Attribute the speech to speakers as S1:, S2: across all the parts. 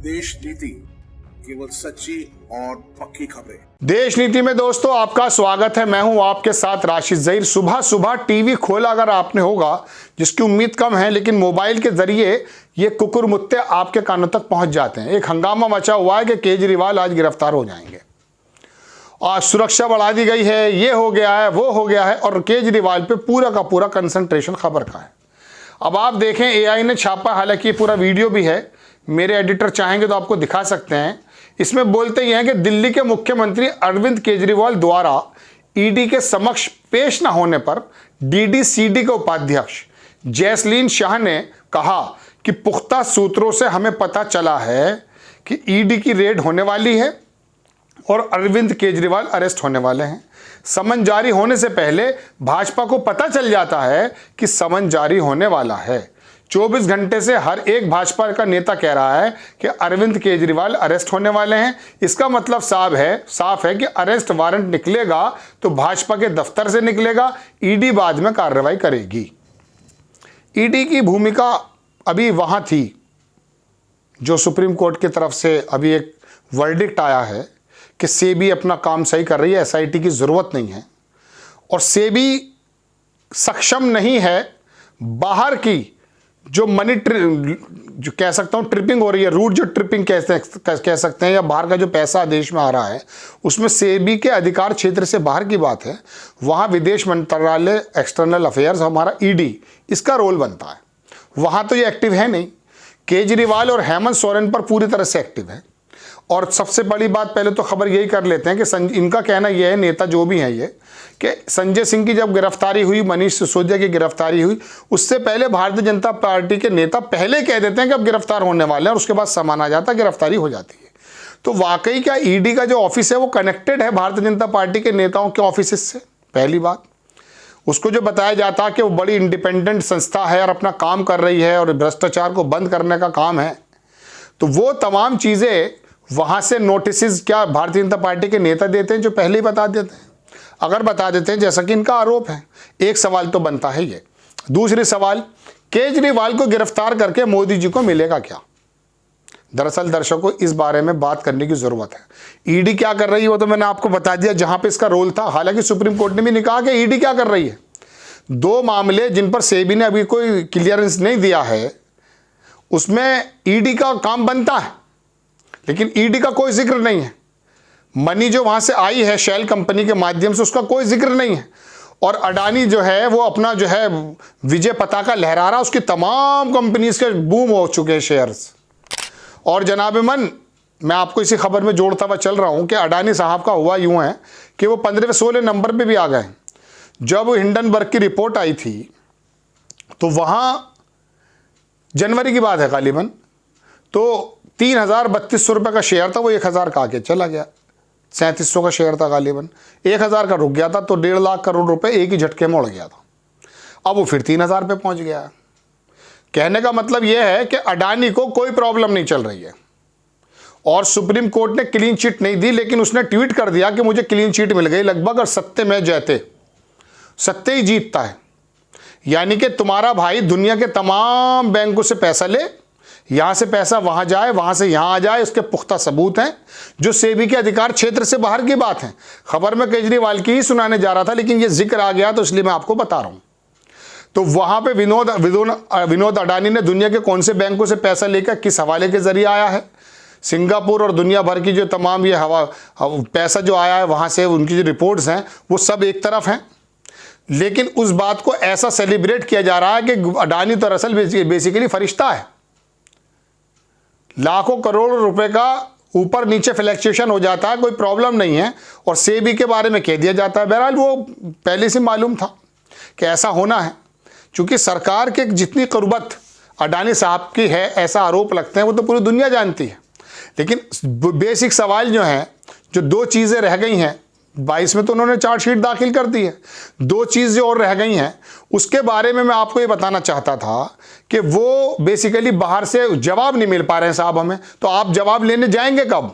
S1: देश नीति, केवल सच्ची और पक्की खबरें।
S2: देश नीति में दोस्तों आपका स्वागत है। मैं हूं आपके साथ राशिद ज़हीर। सुबह सुबह टीवी खोला अगर आपने होगा, जिसकी उम्मीद कम है, लेकिन मोबाइल के जरिए ये कुकुर मुत्ते आपके कानों तक पहुंच जाते हैं। एक हंगामा मचा हुआ है कि केजरीवाल आज गिरफ्तार हो जाएंगे, आज सुरक्षा बढ़ा दी गई है, ये हो गया है, वो हो गया है, और केजरीवाल पे पूरा का पूरा कंसंट्रेशन खबर का है। अब आप देखें, एआई ने छापा, हालांकि ये पूरा वीडियो भी है, मेरे एडिटर चाहेंगे तो आपको दिखा सकते हैं। इसमें बोलते ही हैं कि दिल्ली के मुख्यमंत्री अरविंद केजरीवाल द्वारा ईडी के समक्ष पेश न होने पर डीडीसीडी के उपाध्यक्ष जैस्लीन शाह ने कहा कि पुख्ता सूत्रों से हमें पता चला है कि ईडी की रेड होने वाली है और अरविंद केजरीवाल अरेस्ट होने वाले हैं। समन जारी होने से पहले भाजपा को पता चल जाता है कि समन जारी होने वाला है। 24 घंटे से हर एक भाजपा का नेता कह रहा है कि अरविंद केजरीवाल अरेस्ट होने वाले हैं। इसका मतलब साफ है कि अरेस्ट वारंट निकलेगा तो भाजपा के दफ्तर से निकलेगा, ईडी बाद में कार्रवाई करेगी। ईडी की भूमिका अभी वहां थी जो सुप्रीम कोर्ट की तरफ से अभी एक वर्डिक्ट आया है कि सेबी अपना काम सही कर रही है, एसआईटी की ज़रूरत नहीं है, और सेबी सक्षम नहीं है बाहर की जो जो कह सकता हूँ ट्रिपिंग हो रही है, रूट जो ट्रिपिंग कह सकते हैं, या बाहर का जो पैसा देश में आ रहा है, उसमें सेबी के अधिकार क्षेत्र से बाहर की बात है। वहाँ विदेश मंत्रालय, एक्सटर्नल अफेयर्स, हमारा ईडी, इसका रोल बनता है। वहाँ तो ये एक्टिव है नहीं। केजरीवाल और हेमंत सोरेन पर पूरी तरह से एक्टिव है। और सबसे बड़ी बात, पहले तो खबर यही कर लेते हैं कि इनका कहना यह है, नेता जो भी हैं ये, कि संजय सिंह की जब गिरफ्तारी हुई, मनीष सिसोदिया की गिरफ्तारी हुई, उससे पहले भारतीय जनता पार्टी के नेता पहले कह देते हैं कि अब गिरफ्तार होने वाले हैं, और उसके बाद सामान आ जाता है, गिरफ्तारी हो जाती है। तो वाकई क्या ईडी का जो ऑफिस है वो कनेक्टेड है भारतीय जनता पार्टी के नेताओं के ऑफिस से? पहली बात। उसको जो बताया जाता है कि वो बड़ी इंडिपेंडेंट संस्था है और अपना काम कर रही है और भ्रष्टाचार को बंद करने का काम है, तो वो तमाम चीज़ें वहाँ से नोटिस क्या भारतीय जनता पार्टी के नेता देते हैं, जो पहले ही बता देते हैं। अगर बता देते हैं, जैसा कि इनका आरोप है, एक सवाल तो बनता है ये। दूसरी सवाल, केजरीवाल को गिरफ्तार करके मोदी जी को मिलेगा क्या? दरअसल दर्शकों, इस बारे में बात करने की जरूरत है। ईडी क्या कर रही है वो तो मैंने आपको बता दिया, जहां पे इसका रोल था। हालांकि सुप्रीम कोर्ट ने भी नहीं कहा कि ईडी क्या कर रही है। दो मामले जिन पर सेबी ने अभी कोई क्लियरेंस नहीं दिया है, उसमें ईडी का काम बनता है, लेकिन ईडी का कोई जिक्र नहीं है। मनी जो वहां से आई है शेल कंपनी के माध्यम से, उसका कोई जिक्र नहीं है। और अडानी जो है वो अपना जो है विजय पताका लहरा रहा, उसकी तमाम कंपनीज के बूम हो चुके हैं शेयर्स। और जनाब मन, मैं आपको इसी खबर में जोड़ता हुआ चल रहा हूं कि अडानी साहब का हुआ यूं है कि वो 15वें-16 नंबर पे भी आ गए। जब हिंडनबर्ग की रिपोर्ट आई थी तो वहां जनवरी की बात है गालिबन, तो 3,3200 रुपये का शेयर था, वो 1,000 का आके चला गया। 3,700 का शेयर था गालिबन, 1,000 का रुक गया था, तो 1.5 लाख करोड़ रुपए एक ही झटके में उड़ गया था। अब वो फिर 3,000 पे पहुंच गया। कहने का मतलब यह है कि अडानी को कोई प्रॉब्लम नहीं चल रही है, और सुप्रीम कोर्ट ने क्लीन चिट नहीं दी, लेकिन उसने ट्वीट कर दिया कि मुझे क्लीन चिट मिल गई लगभग, और सत्य में जयते, सत्य ही जीतता है। यानी कि तुम्हारा भाई दुनिया के तमाम बैंकों से पैसा ले, यहां से पैसा वहां जाए, वहां से यहां आ जाए, इसके पुख्ता सबूत हैं, जो सेबी के अधिकार क्षेत्र से बाहर की बात है। खबर में केजरीवाल की ही सुनाने जा रहा था, लेकिन ये जिक्र आ गया तो इसलिए मैं आपको बता रहा हूं। तो वहां पे विनोद अडानी ने दुनिया के कौन से बैंकों से पैसा लेकर किस हवाले के जरिए आया है, सिंगापुर और दुनिया भर की जो तमाम ये पैसा जो आया है वहां से, उनकी जो रिपोर्ट्स हैं वो सब एक तरफ हैं। लेकिन उस बात को ऐसा सेलिब्रेट किया जा रहा है कि अडानी तो दरअसल बेसिकली फरिश्ता है। लाखों करोड़ रुपए का ऊपर नीचे फ्लैक्चुएशन हो जाता है, कोई प्रॉब्लम नहीं है, और सेबी के बारे में कह दिया जाता है। बहरहाल वो पहले से मालूम था कि ऐसा होना है, क्योंकि सरकार के जितनी कुर्बत अडानी साहब की है, ऐसा आरोप लगते हैं, वो तो पूरी दुनिया जानती है। लेकिन बेसिक सवाल जो हैं, जो दो चीज़ें रह गई हैं, 22 में तो उन्होंने चार्जशीट दाखिल कर दी है, दो चीज़ें और रह गई हैं, उसके बारे में मैं आपको ये बताना चाहता था कि वो बेसिकली बाहर से जवाब नहीं मिल पा रहे हैं साहब हमें। तो आप जवाब लेने जाएंगे कब?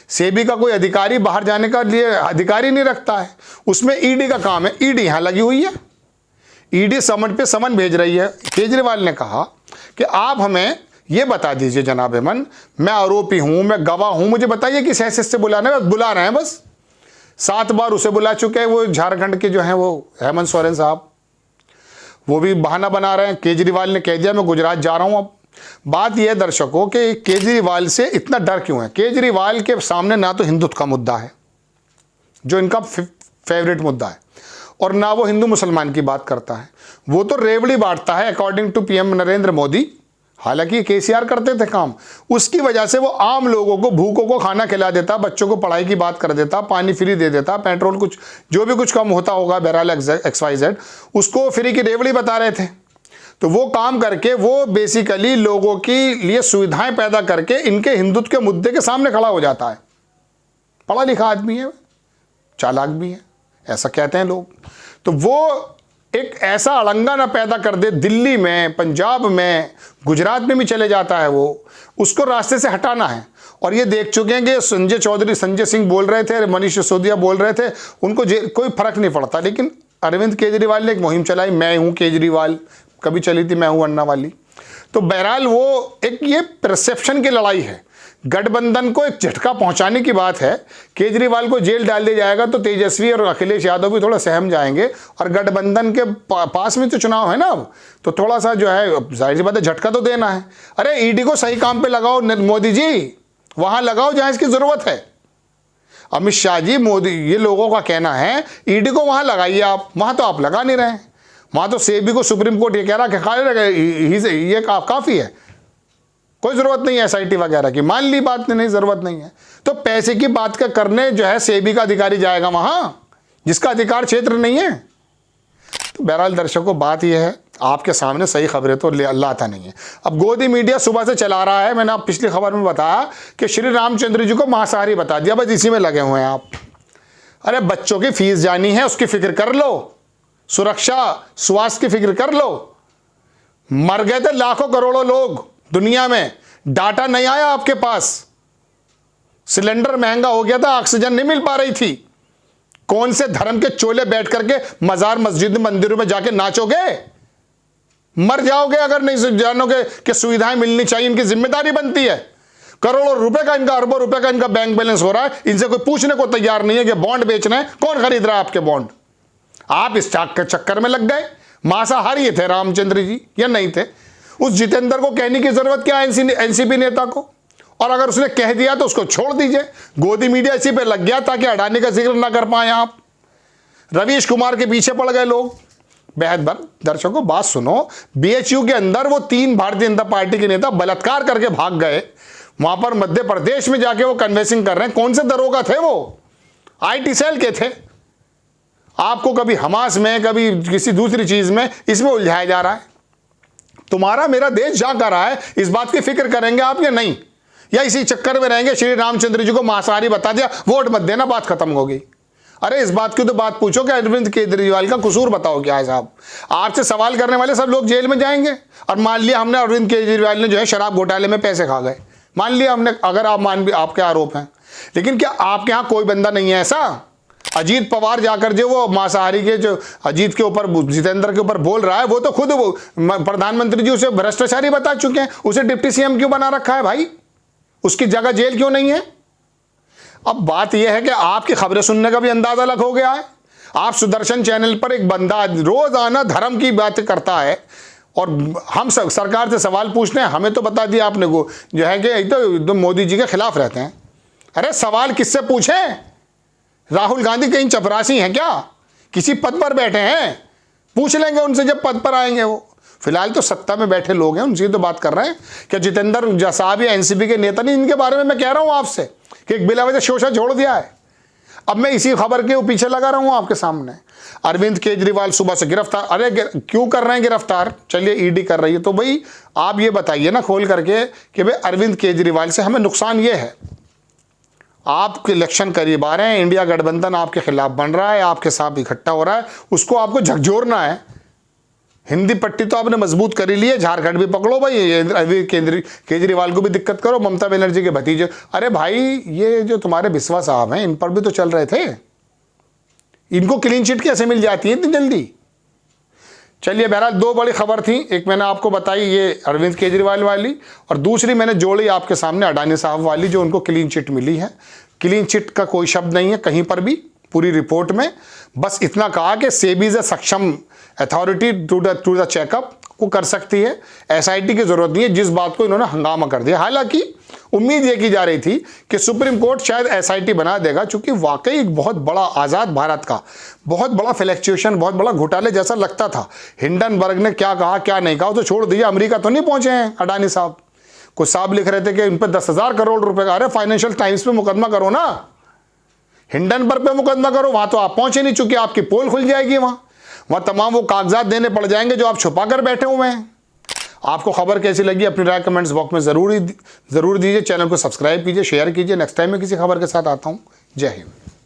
S2: सेबी का कोई अधिकारी बाहर जाने का लिए अधिकारी नहीं रखता है, उसमें ईडी का काम है। ईडी यहाँ लगी हुई है, ईडी समन पे समन भेज रही है। केजरीवाल ने कहा कि आप हमें ये बता दीजिए जनाब अमन, मैं आरोपी हूं, मैं गवाह हूं, मुझे बताइए किस हैसियत से बुलाना है? बुला रहे हैं बस। 7 बार उसे बुला चुके हैं वो झारखंड के जो हैं वो हेमंत सोरेन साहब, वो भी बहाना बना रहे हैं। केजरीवाल ने कह दिया मैं गुजरात जा रहा हूं। अब बात यह है दर्शकों कि केजरीवाल से इतना डर क्यों है? केजरीवाल के सामने ना तो हिंदुत्व का मुद्दा है जो इनका फेवरेट मुद्दा है, और ना वो हिंदू मुसलमान की बात करता है, वो तो रेवड़ी बांटता है according to PM Narendra Modi. हालांकि केसीआर करते थे काम, उसकी वजह से वो आम लोगों को, भूखों को खाना खिला देता, बच्चों को पढ़ाई की बात कर देता, पानी फ्री दे देता, पेट्रोल कुछ जो भी कुछ कम होता होगा बहरहाल XYZ, उसको फ्री की रेवड़ी बता रहे थे। तो वो काम करके वो बेसिकली लोगों के लिए सुविधाएं पैदा करके इनके हिंदुत्व के मुद्दे के सामने खड़ा हो जाता है। पढ़ा लिखा आदमी है, चालाक भी है, ऐसा कहते हैं लोग। तो वो एक ऐसा अड़ंगा ना पैदा कर दे, दिल्ली में, पंजाब में, गुजरात में भी चले जाता है वो, उसको रास्ते से हटाना है। और ये देख चुके हैं कि संजय चौधरी, संजय सिंह बोल रहे थे, मनीष सिसोदिया बोल रहे थे, उनको कोई फर्क नहीं पड़ता। लेकिन अरविंद केजरीवाल ने एक मुहिम चलाई, मैं हूं केजरीवाल, कभी चली थी मैं हूं अन्ना वाली। तो बहरहाल वो एक ये परसेप्शन की लड़ाई है। गठबंधन को एक झटका पहुंचाने की बात है। केजरीवाल को जेल डाल दिया जाएगा तो तेजस्वी और अखिलेश यादव भी थोड़ा सहम जाएंगे, और गठबंधन के पास में तो चुनाव है ना अब, तो थोड़ा सा जो है जाहिर सी बात है झटका तो देना है। अरे ईडी को सही काम पे लगाओ मोदी जी, वहां लगाओ जहां इसकी जरूरत है। अमित शाह जी, मोदी, ये लोगों का कहना है ईडी को वहां लगाइए आप, वहां तो आप लगा नहीं रहे हैं। वहां तो सेबी को सुप्रीम कोर्ट ये कह रहा कि ये काफी है, कोई जरूरत नहीं है SIT वगैरह की। मान ली बात नहीं, जरूरत नहीं है, तो पैसे की बात का करने जो है सेबी का अधिकारी जाएगा वहां जिसका अधिकार क्षेत्र नहीं है। तो बहरहाल दर्शकों बात यह है, आपके सामने सही खबरें तो लाता नहीं है। अब गोदी मीडिया सुबह से चला रहा है, मैंने आप पिछली खबर में बताया कि श्री रामचंद्र जी को मांसाहारी बता दिया, बस इसी में लगे हुए हैं आप। अरे बच्चों की फीस जानी है, उसकी फिक्र कर लो, सुरक्षा स्वास्थ्य की फिक्र कर लो। मर गए थे लाखों करोड़ों लोग दुनिया में, डाटा नहीं आया आपके पास। सिलेंडर महंगा हो गया था, ऑक्सीजन नहीं मिल पा रही थी। कौन से धर्म के चोले बैठ करके मजार मस्जिद मंदिरों में जाके नाचोगे? मर जाओगे अगर नहीं जानोगे कि सुविधाएं मिलनी चाहिए, इनकी जिम्मेदारी बनती है। करोड़ों रुपए का इनका, अरबों रुपए का इनका बैंक बैलेंस हो रहा है, इनसे कोई पूछने को तैयार नहीं है कि बॉन्ड बेचना है, कौन खरीद रहा है आपके बॉन्ड? आप इस चाक के चक्कर में लग गए। मांसाहारी थे रामचंद्र जी या नहीं थे? उस जितेंद्र को कहने की जरूरत क्या है एनसीपी नेता को? और अगर उसने कह दिया तो उसको छोड़ दीजिए। गोदी मीडिया इसी पे लग गया ताकि अडानी का जिक्र ना कर पाए आप। रवीश कुमार के पीछे पड़ गए लोग। बेहद बार दर्शकों बात सुनो, BHU के अंदर वो 3 भारतीय जनता पार्टी के नेता बलात्कार करके भाग गए। वहां पर मध्य प्रदेश में जाके वो कन्वेंसिंग कर रहे हैं। कौन से दरोगा थे वो? IT सेल के थे। आपको कभी हमास में, कभी किसी दूसरी चीज में, इसमें उलझाया जा रहा है। तुम्हारा मेरा देश जा कर रहा है, इस बात की फिक्र करेंगे आप या नहीं? या इसी चक्कर में रहेंगे श्री रामचंद्र जी को मांसाहारी बता दिया, वोट मत देना, बात खत्म हो गई? अरे इस बात की तो बात पूछो कि अरविंद केजरीवाल का कसूर बताओ क्या है साहब। आपसे सवाल करने वाले सब लोग जेल में जाएंगे। और मान लिया हमने अरविंद केजरीवाल ने जो है शराब घोटाले में पैसे खा गए, मान लिया हमने, अगर आप आपके आरोप हैं, लेकिन क्या आपके यहां कोई बंदा नहीं है ऐसा? अजीत पवार जाकर जो वो मांसाहारी के जो अजीत के ऊपर, जितेंद्र के ऊपर बोल रहा है, वो तो खुद वो प्रधानमंत्री जी उसे भ्रष्टाचारी बता चुके हैं। उसे डिप्टी CM क्यों बना रखा है भाई? उसकी जगह जेल क्यों नहीं है? अब बात यह है कि आपकी खबरें सुनने का भी अंदाजा अलग हो गया है। आप सुदर्शन चैनल पर एक बंदा रोजाना धर्म की बात करता है और हम सरकार से सवाल पूछते हैं, हमें तो बता दिया आपने को जो है कि तो मोदी जी के खिलाफ रहते हैं। अरे सवाल किससे पूछें? राहुल गांधी कहीं चपरासी हैं क्या? किसी पद पर बैठे हैं? पूछ लेंगे उनसे जब पद पर आएंगे वो। फिलहाल तो सत्ता में बैठे लोग हैं, उनसे तो बात कर रहे हैं। क्या जितेंद्र साहब या NCP के नेता नहीं? इनके बारे में मैं कह रहा हूं आपसे कि एक बिला वजह शोषा छोड़ दिया है। अब मैं इसी खबर के पीछे लगा रहा हूं आपके सामने। अरविंद केजरीवाल सुबह से गिरफ्तार। अरे क्यों कर रहे हैं गिरफ्तार? चलिए ED कर रही है, तो भाई आप ये बताइए ना खोल करके कि भाई अरविंद केजरीवाल से हमें नुकसान ये है, आपके इलेक्शन करीब आ रहे हैं, इंडिया गठबंधन आपके खिलाफ बन रहा है, आपके साथ इकट्ठा हो रहा है, उसको आपको झकझोरना है। हिंदी पट्टी तो आपने मजबूत कर ही ली है, झारखंड भी पकड़ो भाई, केजरीवाल को भी दिक्कत करो, ममता बनर्जी के भतीजे। अरे भाई ये जो तुम्हारे बिस्वा साहब हैं, इन पर भी तो चल रहे थे। इनको क्लीन चिट कैसे मिल जाती है इतनी जल्दी? चलिए, बहरहाल दो बड़ी खबर थी, एक मैंने आपको बताई ये अरविंद केजरीवाल वाली, और दूसरी मैंने जोड़ी आपके सामने अडानी साहब वाली, जो उनको क्लीन चिट मिली है। क्लीन चिट का कोई शब्द नहीं है कहीं पर भी पूरी रिपोर्ट में, बस इतना कहा कि सेबी इज ए सक्षम अथॉरिटी टू द चेकअप, वो कर सकती है, एसआईटी की जरूरत नहीं है, जिस बात को इन्होंने हंगामा कर दिया। हालांकि उम्मीद ये की जा रही थी कि सुप्रीम कोर्ट शायद एसआईटी बना देगा, क्योंकि वाकई एक बहुत बड़ा आज़ाद भारत का बहुत बड़ा फ्लैक्चुएशन, बहुत बड़ा घोटाले जैसा लगता था। हिंडनबर्ग ने क्या कहा क्या नहीं कहा तो छोड़ दिया, अमेरिका तो नहीं पहुंचे हैं अडानी साहब। कुछ साहब लिख रहे थे कि इन पर 10,000 करोड़ रुपए का, अरे फाइनेंशियल टाइम्स पे मुकदमा करो ना, हिंडनबर्ग पे मुकदमा करो, वहां तो आप पहुंचे नहीं, चुके आपकी पोल खुल जाएगी, वहां तमाम वो कागजात देने पड़ जाएंगे जो आप छुपा कर बैठे हुए हैं। आपको खबर कैसी लगी अपनी राय कमेंट्स बॉक्स में जरूर दीजिए। चैनल को सब्सक्राइब कीजिए, शेयर कीजिए। नेक्स्ट टाइम मैं किसी खबर के साथ आता हूं। जय हिंद।